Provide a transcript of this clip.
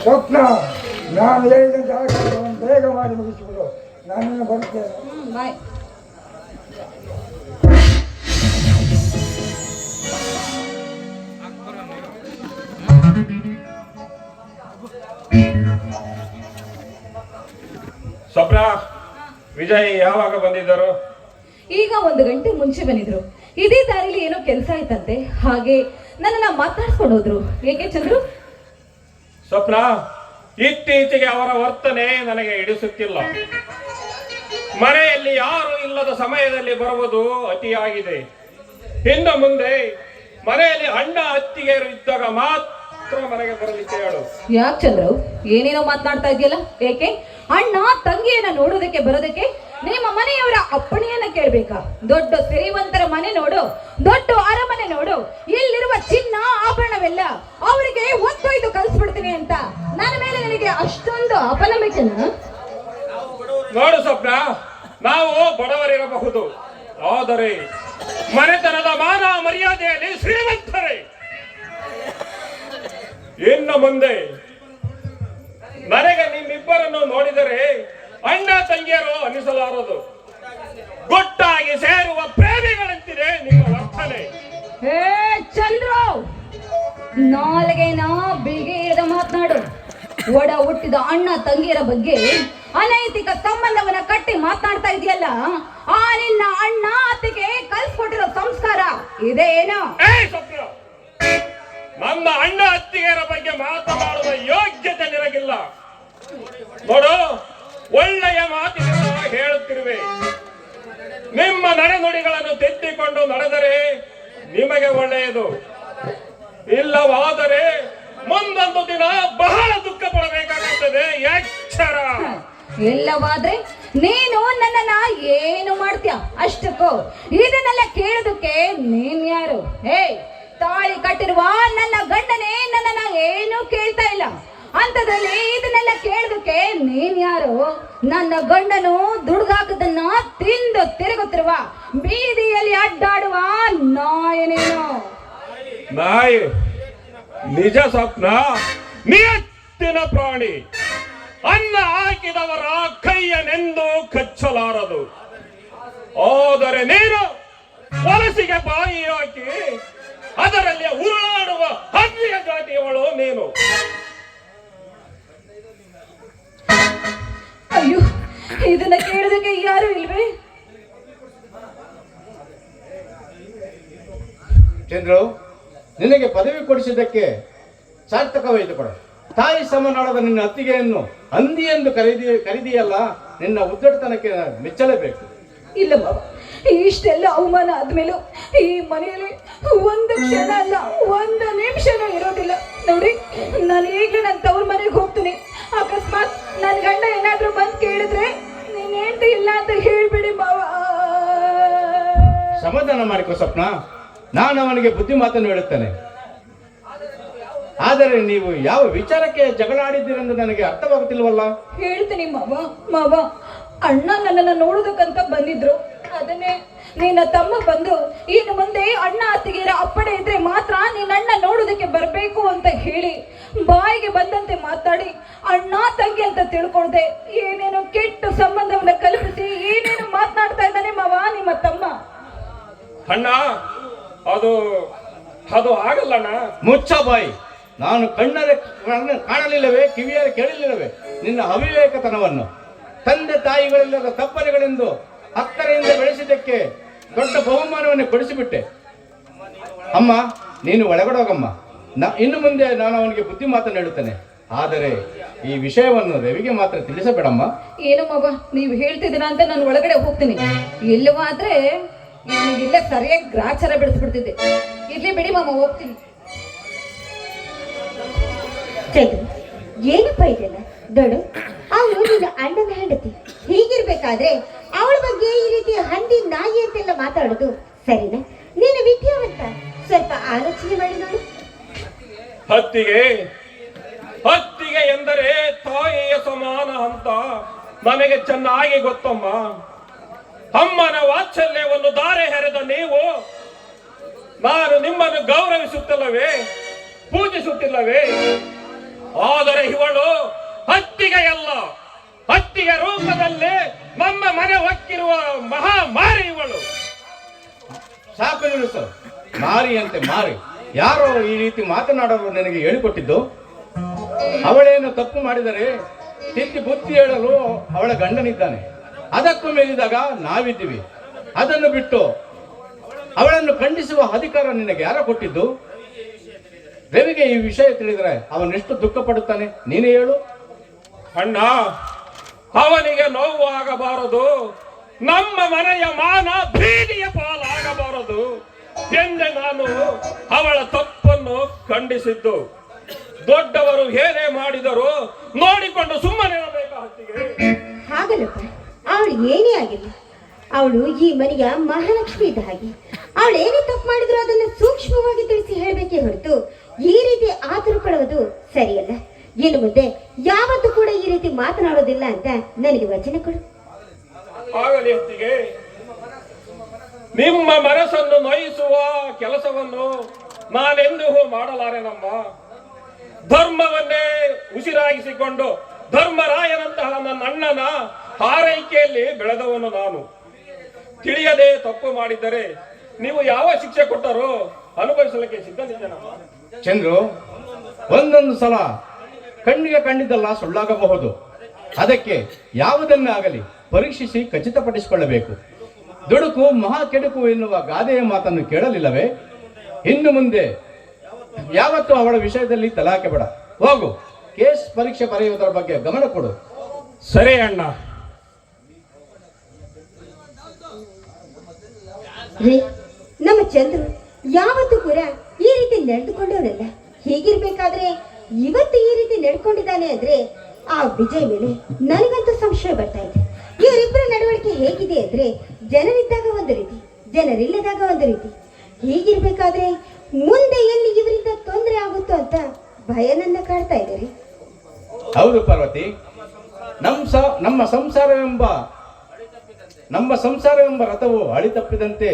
ಸ್ವಪ್ನ, ನಾನು ಹೇಳಿದಂತ ಬೇಗ ಮಾಡಿ ಮುಗಿಸಿಬಿಡು. ನಾನು ಬರ್ತೇನೆ. ಬಾಯ್. ಸ್ವಪ್ನ, ವಿಜಯ್ ಯಾವಾಗ ಬಂದಿದ್ದರು? ಈಗ 1 ಗಂಟೆ ಮುಂಚೆ ಬಂದಿದ್ರು. ಇದೇ ದಾರಿಲಿ ಏನೋ ಕೆಲಸ ಆಯ್ತಂತೆ, ಹಾಗೆ ನನ್ನನ್ನ ಮಾತಾಡ್ಸ್ಕೊಂಡು ಹೋದ್ರು. ಏಕೆ ಚಂದ್ರು? ಸ್ವಪ್ನ, ಇತ್ತೀಚೆಗೆ ಅವರ ವರ್ತನೆ ನನಗೆ ಹಿಡಿಸುತ್ತಿಲ್ಲ. ಮನೆಯಲ್ಲಿ ಯಾರು ಇಲ್ಲದ ಸಮಯದಲ್ಲಿ ಬರುವುದು ಅತಿಯಾಗಿದೆ. ಇನ್ನು ಮುಂದೆ ಮನೆಯಲ್ಲಿ ಅಣ್ಣ ಅತ್ತಿಗೆಯರು ಇದ್ದಾಗ ಮಾತ್ರ ಮನೆಗೆ ಬರಲಿಕ್ಕೆ ಹೇಳು. ಯಾಕೆ ಚಂದ್ರು, ಏನೇನೋ ಮಾತನಾಡ್ತಾ ಇದೆಯಲ್ಲ? ಏಕೆ ಅಣ್ಣ ತಂಗಿಯನ್ನ ನೋಡೋದಕ್ಕೆ ಬರೋದಕ್ಕೆ ನಿಮ್ಮ ಮನೆಯವರ ಅಪ್ಪಣೆಯನ್ನ ಕೇಳ್ಬೇಕಾ? ದೊಡ್ಡ ಶ್ರೀಮಂತರ ಮನೆ ನೋಡು, ದೊಡ್ಡ ಅರಮನೆ ನೋಡು, ಇಲ್ಲಿರುವ ಚಿನ್ನ ಆಭರಣವೆಲ್ಲ ಅವರಿಗೆ ಒತ್ತೊಯ್ದು ಕಳಿಸ್ಬಿಡ್ತೀನಿ ಅಂತ ನನ್ನ ಮೇಲೆ ನನಗೆ ಅಷ್ಟೊಂದು ಅಪನಂಬಿಕೆನ? ನೋಡು ಸ್ವಪ್ನ, ನಾವು ಬಡವರಿರಬಹುದು, ಆದರೆ ಮನೆತನದ ಮಾನ ಮರ್ಯಾದೆಯಲ್ಲಿ ಶ್ರೀಮಂತರೇ. ಇನ್ನು ಮುಂದೆ ನನಗೆ ನಿಮ್ಮಿಬ್ಬರನ್ನು ನೋಡಿದರೆ ಅಣ್ಣ ತಂಗಿಯರು ಅನಿಸಲಾರದು. ಗುಟ್ಟಾಗಿ ಸೇರುವ ಪ್ರೇಮಿಗಳಂತಿದೆ ನಿಮ್ಮ ವರ್ತನೆ. ಹೇ ಚಂದ್ರು, ನಾಲ್ಗೆನ ಬಿಗಿ ಇರದ ಮಾತನಾಡು. ಒಡ ಹುಟ್ಟಿದ ಅಣ್ಣ ತಂಗಿಯರ ಬಗ್ಗೆ ಅನೈತಿಕ ಸಂಬಂಧವನ್ನ ಕಟ್ಟಿ ಮಾತನಾಡ್ತಾ ಇದೆಯಲ್ಲ, ಆ ನಿನ್ನ ಅಣ್ಣ ಅತ್ತಿಗೆ ಕಲ್ಸ್ಕೊಟ್ಟಿರೋ ಸಂಸ್ಕಾರ ಇದೇನೋ? ನನ್ನ ಅಣ್ಣ ಅತ್ತಿಗೆಯರ ಬಗ್ಗೆ ಮಾತನಾಡುವ ಯೋಗ್ಯತೆ ನಿನಗಿಲ್ಲ. ನೋಡು, ಒಳ್ಳೆಯ ಮಾತಿನಿಂದ ಹೇಳುತ್ತಿರುವೆ. ನಿಮ್ಮ ನಡೆನುಡಿಗಳನ್ನು ತಿದ್ದಿಕೊಂಡು ನಡೆದರೆ ನಿಮಗೆ ಒಳ್ಳೆಯದು. ಇಲ್ಲವಾದರೆ ಮುಂದೊಂದು ದಿನ ಬಹಳ ದುಃಖ ಪಡಬೇಕಾಗುತ್ತದೆ. ಎಚ್ಚರ. ಇಲ್ಲವಾದ್ರೆ ನೀನು ನನ್ನನ್ನ ಏನು ಮಾಡ್ತೀಯ ಅಷ್ಟಕ್ಕೂ? ಇದನ್ನೆಲ್ಲ ಕೇಳೋದಕ್ಕೆ ನೀನ್ ಯಾರು? ಹೇ, ತಾಳಿ ಕಟ್ಟಿರುವ ನನ್ನ ಗಂಡನೇ ನನ್ನನ್ನ ಏನು ಕೇಳ್ತಾ ಇಲ್ಲ, ಅಂತದ್ರಲ್ಲಿ ಇದನ್ನೆಲ್ಲ ಕೇಳೋದಕ್ಕೆ ನೀನ್ ಯಾರು? ನನ್ನ ಗಂಡನು ದುಡ್ಗಾಕದನ್ನ ತಿಂದು ತಿರುಗುತ್ತಿರುವ ಬೀದಿಯಲ್ಲಿ ಅಡ್ಡಾಡುವ ನಾಯನೇನು? ನಾಯಿ ನಿಜ ಸ್ವಪ್ನ, ನಿಯತ್ತಿನ ಪ್ರಾಣಿ. ಅನ್ನ ಹಾಕಿದವರ ಕೈಯನೆಂದು ಕಚ್ಚಲಾರದು. ಆದರೆ ನೀನು ವಲಸಿಗೆ ಬಾಯಿ ಹಾಕಿ ಅದರಲ್ಲಿ ಉರುಳಾಡುವ ಹದ್ದಿಯ ಜಾತಿಯವಳು ನೀನು. ಅಯ್ಯೋ, ಇದನ್ನ ಕೇಳೋದಕ್ಕೆ ಯಾರು ಇಲ್ವೇ? ಚಂದ್ರು, ನಿನಗೆ ಪದವಿ ಕೊಡಿಸಿದ್ದಕ್ಕೆ ಸಾರ್ಥಕವಾಯಿತು ಕೊಡ. ತಾಯಿ ಸಮನಾಳದ ನಿನ್ನ ಅತ್ತಿಗೆಯನ್ನು ಹಂದಿ ಎಂದು ಕರೀದಿಯಲ್ಲ, ನಿನ್ನ ಉದ್ದಟತನಕ್ಕೆ ಮೆಚ್ಚಲೇಬೇಕು. ಇಲ್ಲ ಬಾಬಾ, ಇಷ್ಟೆಲ್ಲ ಅವಮಾನ ಆದ್ಮೇಲೂ ಈ ಮನೆಯಲ್ಲಿ ಒಂದು ಕ್ಷಣ ಅಲ್ಲ, ಒಂದು ನಿಮಿಷನೂ ಇರೋದಿಲ್ಲ. ನೋಡಿ, ನಾನು ಈಗಲೇ ನನ್ನ ತವ್ರ ಮನೆಗೆ ಹೋಗ್ತೀನಿ. ಅಕಸ್ಮಾತ್ ನನ್ನ ಗಂಡ ಏನಾದ್ರೂ ಬಂದು ಕೇಳಿದ್ರೆ ನೀನ್ ಹೆಂಡತಿ ಇಲ್ಲ ಅಂತ ಹೇಳ್ಬಿಡಿ ಬಾಬಾ. ಸಮಾಧಾನ ಮಾಡಿಕೊ ಸ್ವಪ್ನ, ನಾನು ಅವನಿಗೆ ಬುದ್ಧಿ ಮಾತನ್ನು ಹೇಳುತ್ತೇನೆ. ಆದರೆ ನೀವು ಯಾವ ವಿಚಾರಕ್ಕೆ ಜಗಳ ಆಡಿದ್ದೀರೆಂದು ನನಗೆ ಅರ್ಥವಾಗುತ್ತಿಲ್ವಲ್ಲ? ಹೇಳ್ತೀನಿ ಮಾವ. ಅಣ್ಣ ನನ್ನನ್ನ ನೋಡೋದಕ್ಕಂತ ಬಂದಿದ್ರು. ಅದನ್ನೇ ನಿನ್ನ ತಮ್ಮ ಬಂದು ಇನ್ನು ಮುಂದೆ ಅಣ್ಣ ಅತ್ತಿಗೆಯರ ಅಪ್ಪಣೆ ಇದ್ರೆ ಮಾತ್ರ ನಿನ್ನ ಅಣ್ಣ ನೋಡೋದಕ್ಕೆ ಬರಬೇಕು ಅಂತ ಹೇಳಿ ಬಾಯಿಗೆ ಬಂದಂತೆ ಮಾತಾಡಿ ಅಣ್ಣ ತಂಗಿ ಅಂತ ತಿಳ್ಕೊಳ್ದೆ ಏನೇನೋ ಕೆಟ್ಟ ಸಂಬಂಧವನ್ನ ಕಲ್ಪಿಸಿ ಏನೇನೋ ಮಾತನಾಡ್ತಾ ಇದ್ದಾನೆ ಮಾವ ನಿಮ್ಮ ತಮ್ಮ. ಅಣ್ಣ, ಅದು ಆಗಲ್ಲಣ್ಣ. ಮುಚ್ಚ ಬಾಯಿ. ನಾನು ಕಣ್ಣರೆ ಕಾಣಲಿಲ್ಲವೇ, ಕಿವಿಯರೆ ಕೇಳಲಿಲ್ಲವೇ ನಿನ್ನ ಅವಿವೇಕತನವನ್ನು? ತಂದೆ ತಾಯಿಗಳಿಲ್ಲದ ತಪ್ಪಲೆಗಳೆಂದು ಅಕ್ಕರೆಯಿಂದ ಬೆಳೆಸಿದ್ದಕ್ಕೆ ದೊಡ್ಡ ಬಹುಮಾನವನ್ನು ಕೊಡಿಸಿಬಿಟ್ಟೆ. ಅಮ್ಮ, ನೀನು ಒಳಗಡೆ ಹೋಗಮ್ಮ. ಇನ್ನು ಮುಂದೆ ನಾನು ಅವನಿಗೆ ಬುದ್ಧಿ ಮಾತನ್ನು ಹೇಳುತ್ತೇನೆ. ಆದರೆ ಈ ವಿಷಯವನ್ನು ರವಿಗೆ ಮಾತ್ರ ತಿಳಿಸಬೇಡಮ್ಮ. ಏನು ಮಾವ, ನೀವು ಹೇಳ್ತಿದ್ದೀರಾ ಅಂತ ನಾನು ಒಳಗಡೆ ಹೋಗ್ತೀನಿ. ಇಲ್ಲವಾದ್ರೆ ಇಲ್ಲೇ ಸರಿಯಾಗಿ ಗ್ರಾಚಾರ ಬಿಡಿಸ್ಬಿಡ್ತಿದ್ದೆ. ಇರ್ಲಿ ಬಿಡಿ ಮಾಮ, ಹೋಗ್ತೀನಿ. ಚಂದ್ರ, ಏನಪ್ಪ ಇದೆಲ್ಲ? ದೊಡ್ಡ ಅವಳು ನಿನ್ನ ಅಣ್ಣನ ಹೆಂಡತಿ. ಹೀಗಿರ್ಬೇಕಾದ್ರೆ ಅವಳ ಬಗ್ಗೆ ಈ ರೀತಿ ಹಂದಿ ನಾಯಿ ಅಂತೆಲ್ಲ ಮಾತಾಡೋದು ಸರಿನಾ? ನೀನು ವಿದ್ಯಾವಂತ, ಸ್ವಲ್ಪ ಆಲೋಚನೆ ಮಾಡಿ ನೋಡು. ಹತ್ತಿಗೆ ಎಂದರೆ ತಾಯಿಯ ಸಮಾನ ಅಂತ ನನಗೆ ಚೆನ್ನಾಗಿ ಗೊತ್ತಮ್ಮ. ಅಮ್ಮನ ವಾತ್ಸಲ್ಯವನ್ನು ಧಾರೆ ಹೆರೆದ ನೀವು ನಾನು ನಿಮ್ಮನ್ನು ಗೌರವಿಸುತ್ತಿಲ್ಲವೇ, ಪೂಜಿಸುತ್ತಿಲ್ಲವೇ? ಆದರೆ ಇವಳು ಹತ್ತಿಗೆಯಲ್ಲ, ಹತ್ತಿಗೆ ರೂಪದಲ್ಲಿ ನಮ್ಮ ಮನೆ ಹೊಕ್ಕಿರುವ ಮಹಾಮಾರಿ ಇವಳು. ಸಾಕು ನಿಲ್ಲಿಸು. ಮಾರಿಯಂತೆ ಮಾರಿ. ಯಾರೋ ಈ ರೀತಿ ಮಾತನಾಡಲು ನನಗೆ ಹೇಳಿಕೊಟ್ಟಿದ್ದು? ಅವಳೇನು ತಪ್ಪು ಮಾಡಿದರೆ ತಿದ್ದಿ ಬುದ್ಧಿ ಹೇಳಲು ಅವಳ ಗಂಡನಿದ್ದಾನೆ. ಅದಕ್ಕೂ ಮೇಲಿದಾಗ ನಾವಿದ್ದೀವಿ. ಅದನ್ನು ಬಿಟ್ಟು ಅವಳನ್ನು ಖಂಡಿಸುವ ಅಧಿಕಾರ ನಿನಗೆ ಯಾರೋ ಕೊಟ್ಟಿದ್ದು? ರವಿಗೆ ಈ ವಿಷಯ ತಿಳಿದರೆ ಅವನೆಷ್ಟು ದುಃಖ ಪಡುತ್ತಾನೆ ನೀನೇ ಹೇಳು. ಅಣ್ಣ, ಅವನಿಗೆ ನೋವು ಆಗಬಾರದು, ನಮ್ಮ ಮನೆಯ ಮಾನ ಬೀದಿಯ ಪಾಲಾಗಬಾರದು ಎಂದೇ ನಾನು ಅವಳ ತಪ್ಪನ್ನು ಖಂಡಿಸಿದ್ದು. ದೊಡ್ಡವರು ಏನೇ ಮಾಡಿದರೂ ನೋಡಿಕೊಂಡು ಸುಮ್ಮನೆ ಇರಬೇಕು. ಹತ್ತಿಗೆ ಹಾಗಲ್ಲಪ್ಪ, ಅವಳು ಏನೇ ಆಗಿಲ್ಲ, ಅವಳು ಈ ಮನೆಯ ಮಹಾಲಕ್ಷ್ಮಿ ಇದ್ದ ಹಾಗೆ. ಅವಳು ಏನೇ ತಪ್ಪು ಮಾಡಿದ್ರು ಅದನ್ನು ಸೂಕ್ಷ್ಮವಾಗಿ ತಿಳಿಸಿ ಹೇಳಬೇಕೇ ಹೊರತು ಈ ರೀತಿ ಆತುರ ಪಡುವುದು ಸರಿಯಲ್ಲ. ಇನ್ನು ಮುಂದೆ ಯಾವತ್ತೂ ಕೂಡ ಈ ರೀತಿ ಮಾತನಾಡೋದಿಲ್ಲ ಅಂತ ನನಗೆ ವಚನ ಕೊಡು. ಆಗಲಿ ಹತ್ತಿಗೆ, ನಿಮ್ಮ ಮನಸ್ಸನ್ನು ನೋಯಿಸುವ ಕೆಲಸವನ್ನು ನಾನೆಂದೂ ಮಾಡಲಾರೆನಮ್ಮ. ಧರ್ಮವನ್ನೇ ಉಸಿರಾಗಿಸಿಕೊಂಡು ಧರ್ಮರಾಯನಂತಹ ನನ್ನ ಅಣ್ಣನ ಹಾರೈಕೆಯಲ್ಲಿ ಬೆಳೆದವನು ನಾನು. ತಿಳಿಯದೆ ತಪ್ಪು ಮಾಡಿದ್ದರೆ ನೀವು ಯಾವ ಶಿಕ್ಷೆ ಕೊಟ್ಟರೂ ಅನುಭವಿಸಲಿಕ್ಕೆ ಸಿದ್ಧನಿದ್ದೇನಮ್ಮ. ಚಂದ್ರು, ಒಂದೊಂದು ಸಲ ಕಣ್ಣಿಗೆ ಕಂಡಿದ್ದಲ್ಲ ಸುಳ್ಳಾಗಬಹುದು. ಅದಕ್ಕೆ ಯಾವುದನ್ನೇ ಆಗಲಿ ಪರೀಕ್ಷಿಸಿ ಖಚಿತಪಡಿಸಿಕೊಳ್ಳಬೇಕು. ದುಡುಕು ಮಹಾ ಕೆಡುಕು ಎನ್ನುವ ಗಾದೆಯ ಮಾತನ್ನು ಕೇಳಲಿಲ್ಲವೇ? ಇನ್ನು ಮುಂದೆ ಯಾವತ್ತೂ ಅವಳ ವಿಷಯದಲ್ಲಿ ತಲಾಕೆ ಬೇಡ. ಹೋಗು, ಕೇಸ್ ಪರೀಕ್ಷೆ ಬರೆಯುವುದರ ಬಗ್ಗೆ ಗಮನ ಕೊಡು. ಸರಿ ಅಣ್ಣ. ರೀ, ನಮ್ಮ ಚಂದ್ರು ಯಾವತ್ತೂ ಕೂಡ ಈ ರೀತಿ ನಡೆದುಕೊಂಡವನಲ್ಲ. ಹೀಗಿರ್ಬೇಕಾದ್ರೆ ಇವತ್ತು ಈ ರೀತಿ ನಡ್ಕೊಂಡಿದ್ದಾನೆ ಅಂದ್ರೆ ಆ ವಿಜಯ್ ಮೇಲೆ ನನಗಂತೂ ಸಂಶಯ ಬರ್ತಾ ಇದೆ. ಇವರಿಬ್ಬರ ನಡವಳಿಕೆ ಹೇಗಿದೆ ಅಂದ್ರೆ ಜನರಿದ್ದಾಗ ಒಂದು ರೀತಿ, ಜನರಿಲ್ಲದಾಗ ಒಂದು ರೀತಿ. ಹೀಗಿರ್ಬೇಕಾದ್ರೆ ಮುಂದೆ ಎಲ್ಲಿ ಇವರಿಂದ ತೊಂದರೆ ಆಗುತ್ತೋ ಅಂತ ಭಯ ನನ್ನ ಕಾಡ್ತಾ ಇದೆ ರೀ. ಹೌದು ಪಾರ್ವತಿ, ನಮ್ಮ ಸಂಸಾರವೆಂಬ ರಥವು ಹಳಿ ತಪ್ಪಿದಂತೆ